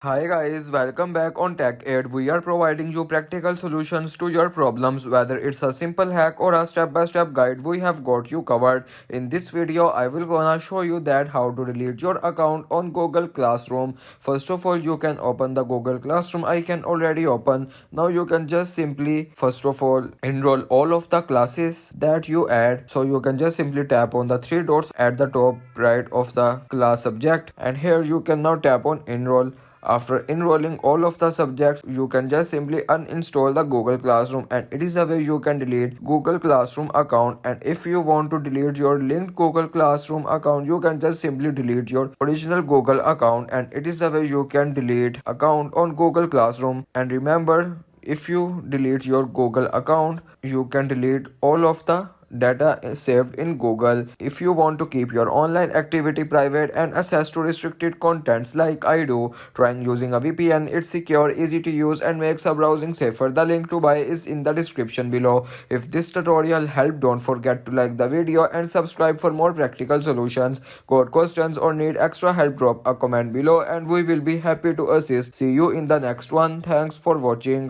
Hi guys, welcome back on Tech Aid. We are providing you practical solutions to your problems, whether it's a simple hack or a step-by-step guide. We have got you covered. In this video, I will gonna show you that how to delete your account on Google Classroom. First of all, you can open the Google Classroom. I can already open. Now you can just simply, first of all, enroll all of the classes that you add. So you can just simply tap on the three dots at the top right of the class subject, and here you can now tap on enroll. After enrolling all of the subjects, you can just simply uninstall the Google Classroom, and it is a way you can delete Google Classroom account. And if you want to delete your linked Google Classroom account, you can just simply delete your original Google account, and it is a way you can delete account on Google Classroom. And remember, if you delete your Google account, you can delete all of the data is saved in Google. If you want to keep your online activity private and access to restricted contents like I do, trying using a VPN. It's secure, easy to use, and makes a browsing safer. The link to buy is in the description below. If this tutorial helped, don't forget to like the video and subscribe for more practical solutions. Got questions or need extra help, drop a comment below and we will be happy to assist. See you in the next one. Thanks for watching.